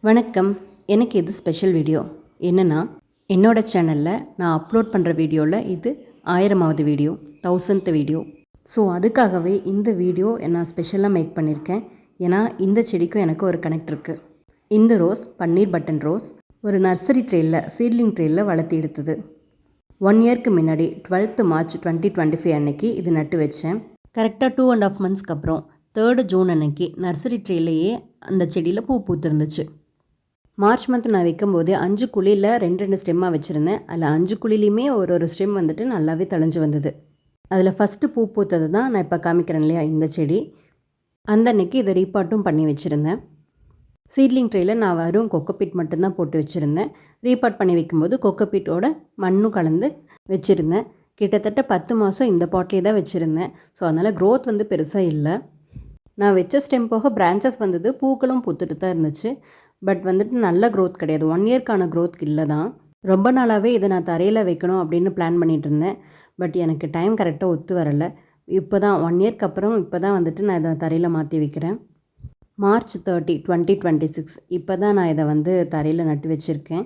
வணக்கம். எனக்கு இது ஸ்பெஷல் வீடியோ. என்னென்னா, என்னோட சேனலில் நான் அப்லோட் பண்ணுற வீடியோவில் இது 1000வது வீடியோ, 1000th வீடியோ. ஸோ அதுக்காகவே இந்த வீடியோ நான் ஸ்பெஷலாக மேக் பண்ணியிருக்கேன். ஏன்னா இந்த செடிக்கும் எனக்கு ஒரு கனெக்ட் இருக்குது. இந்த ரோஸ் பன்னீர் பட்டன் ரோஸ் ஒரு நர்சரி ட்ரேயில் சீட்லிங் ட்ரேயில் வளர்த்தி எடுத்தது. 1 இயர்க்கு முன்னாடி 12th March 2025 அன்னைக்கு இது நட்டு வச்சேன். கரெக்டாக 2.5 monthsக்கு அப்புறம் 3rd June அன்னைக்கு நர்சரி ட்ரேலையே அந்த செடியில் பூ பூத்துருந்துச்சு. மார்ச் மந்த் நான் வைக்கும்போது 5 குழியில் 2 ஸ்டெம்மாக வச்சுருந்தேன். அதில் 5 குழிலையுமே ஒரு ஸ்டெம் வந்துட்டு நல்லாவே தழைஞ்சு வந்தது. அதில் ஃபஸ்ட்டு பூ பூத்தது தான் நான் இப்போ காமிக்கிறேன் இல்லையா, இந்த செடி. அந்த அன்னைக்கு இதை ரீபாட்டும் பண்ணி வச்சுருந்தேன். சீட்லிங் ட்ரேயில் நான் வெறும் கொக்கோபீட் மட்டும்தான் போட்டு வச்சுருந்தேன். ரீபாட் பண்ணி வைக்கும்போது கொக்கோபீட்டோட மண்ணும் கலந்து வச்சுருந்தேன். கிட்டத்தட்ட 10 மாதம் இந்த பாட்லேயே தான் வச்சுருந்தேன். ஸோ அதனால் க்ரோத் வந்து பெருசாக இல்லை. நான் வச்ச ஸ்டெம் போக பிரான்ச்சஸ் வந்தது, பூக்களும் பூத்துட்டு தான் இருந்துச்சு. பட் வந்துட்டு நல்ல க்ரோத் கிடையாது. 1 இயர்க்கான க்ரோத் இல்லை தான். ரொம்ப நாளாகவே இதை நான் தரையில் வைக்கணும் அப்படின்னு பிளான் பண்ணிகிட்டு இருந்தேன். பட் எனக்கு டைம் கரெக்டாக ஒத்து வரலை. இப்போ தான் 1 இயர்க்கு அப்புறம் இப்போ தான் வந்துட்டு நான் இதை தரையில் மாற்றி வைக்கிறேன். March 30, 2026 இப்போ தான் நான் இதை வந்து தரையில் நட்டு வச்சுருக்கேன்.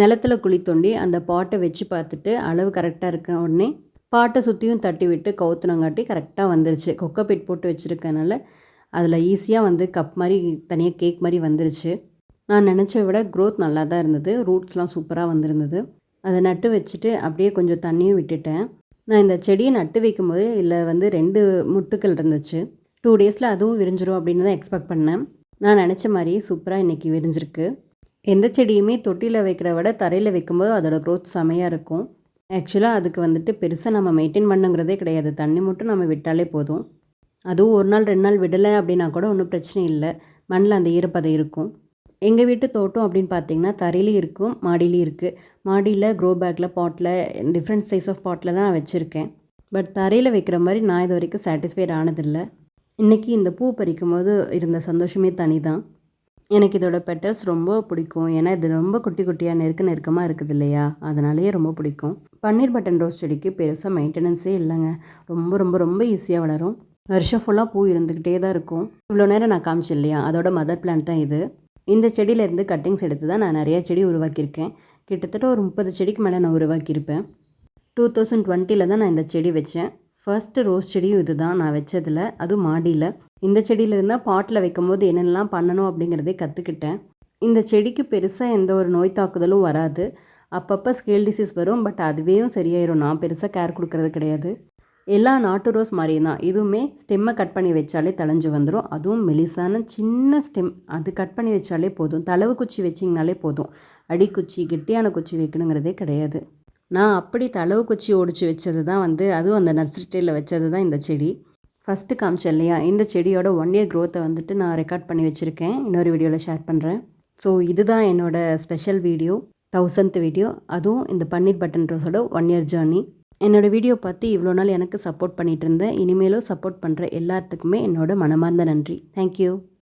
நிலத்தில் குழி தோண்டி அந்த பாட்டை வச்சு பார்த்துட்டு அளவு கரெக்டாக இருக்க உடனே பாட்டை சுற்றியும் தட்டி விட்டு கவுத்துனங்காட்டி கரெக்டாக வந்துருச்சு. கொக்கோபீட் போட்டு வச்சுருக்கனால அதில் ஈஸியாக வந்து கப் மாதிரி தனியாக கேக் மாதிரி வந்துருச்சு. நான் நினச்ச விட க்ரோத் நல்லா தான் இருந்தது. ரூட்ஸ்லாம் சூப்பராக வந்திருந்தது. அதை நட்டு வச்சுட்டு அப்படியே கொஞ்சம் தண்ணியும் விட்டுட்டேன். நான் இந்த செடியை நட்டு வைக்கும்போது இதில் வந்து 2 முட்டுக்கள் இருந்துச்சு. 2 டேஸில் அதுவும் விரிஞ்சிரும் அப்படின்னு தான் எக்ஸ்பெக்ட் பண்ணேன். நான் நினச்ச மாதிரியே சூப்பராக இன்றைக்கி விரிஞ்சிருக்கு. எந்த செடியுமே தொட்டியில் வைக்கிறத விட தரையில் வைக்கும்போது அதோட க்ரோத் செமையாக இருக்கும். ஆக்சுவலாக அதுக்கு வந்துட்டு பெருசாக நம்ம மெயின்டைன் பண்ணுங்கிறதே கிடையாது. தண்ணி மட்டும் நம்ம விட்டாலே போதும். அதுவும் 1 நாள் 2 நாள் விடலை அப்படின்னா கூட ஒன்றும் பிரச்சனை இல்லை. மண்ணில் அந்த ஈரப்பதம் இருக்கும். எங்கள் வீட்டு தோட்டம் அப்படின்னு பார்த்தீங்கன்னா தரையிலையும் இருக்கும், மாடியிலையும் இருக்குது. மாடியில் க்ரோ பேக்கில், பாட்டில், டிஃப்ரெண்ட் சைஸ் ஆஃப் பாட்டில் தான் நான் வச்சுருக்கேன். பட் தரையில் வைக்கிற மாதிரி நான் இது வரைக்கும் சாட்டிஸ்ஃபைட் ஆனதில்லை. இன்றைக்கி இந்த பூ பறிக்கும் போது இருந்த சந்தோஷமே தனி தான். எனக்கு இதோட பெட்டல்ஸ் ரொம்ப பிடிக்கும். ஏன்னா இது ரொம்ப குட்டி குட்டியாக நெருக்கமாக இருக்குது இல்லையா, அதனாலேயே ரொம்ப பிடிக்கும். பன்னீர் பட்டன் ரோஸ் செடிக்கு பெருசாக மெயின்டெனன்ஸே இல்லைங்க. ரொம்ப ரொம்ப ரொம்ப ஈஸியாக வளரும். வருஷம் ஃபுல்லாக பூ இருந்துக்கிட்டே தான் இருக்கும். இவ்வளோ நேரம் நான் காமிச்சேன் இல்லையா, அதோட மதர் பிளான்ட் தான் இது. இந்த செடியிலேருந்து கட்டிங்ஸ் எடுத்து தான் நான் நிறையா செடி உருவாக்கியிருக்கேன். கிட்டத்தட்ட ஒரு 30 செடிக்கு மேலே நான் உருவாக்கியிருப்பேன். 2020 தான் நான் இந்த செடி வச்சேன். ஃபர்ஸ்ட்டு ரோஸ் செடியும் இது தான் நான் வச்சதில், அதுவும் மாடியில். இந்த செடியில் இருந்தால் பாட்டில் வைக்கும் போது என்னென்னலாம் பண்ணணும் அப்படிங்கிறதே கற்றுக்கிட்டேன். இந்த செடிக்கு பெருசாக எந்த ஒரு நோய் தாக்குதலும் வராது. அப்பப்போ ஸ்கேல் டிசீஸ் வரும், பட் அதுவே சரியாயிரும். நான் பெருசாக கேர் கொடுக்கறது கிடையாது. எல்லா நாட்டு ரோஸ் மாதிரி தான் இதுவுமே. ஸ்டெம்மை கட் பண்ணி வச்சாலே தழைஞ்சு வந்துடும். அதுவும் மெலிசான சின்ன ஸ்டெம், அது கட் பண்ணி வச்சாலே போதும். தளவு குச்சி வச்சிங்கனாலே போதும். அடிக்குச்சி கெட்டியான குச்சி வைக்கணுங்கிறதே கிடையாது. நான் அப்படி தளவு குச்சி ஒடிச்சு வச்சது தான் வந்து, அதுவும் அந்த நர்சரி ட்ரேயில் வச்சது தான் இந்த செடி. ஃபஸ்ட்டு காமிச்சேன் இல்லையா, இந்த செடியோட 1 இயர் க்ரோத்தை வந்துட்டு நான் ரெக்கார்ட் பண்ணி வச்சுருக்கேன். இன்னொரு வீடியோவில் ஷேர் பண்ணுறேன். ஸோ இதுதான் என்னோடய ஸ்பெஷல் வீடியோ, 1000th வீடியோ. அதுவும் இந்த பன்னீர் பட்டன் ரோஸோட 1 இயர் ஜேர்னி. என்னோடய வீடியோ பார்த்து இவ்வளோ நாள் எனக்கு சப்போர்ட் பண்ணிகிட்டு இருந்தேன். இனிமேலும் சப்போர்ட் பண்ணுற எல்லாத்துக்குமே என்னோட மனமார்ந்த நன்றி. தேங்க்யூ.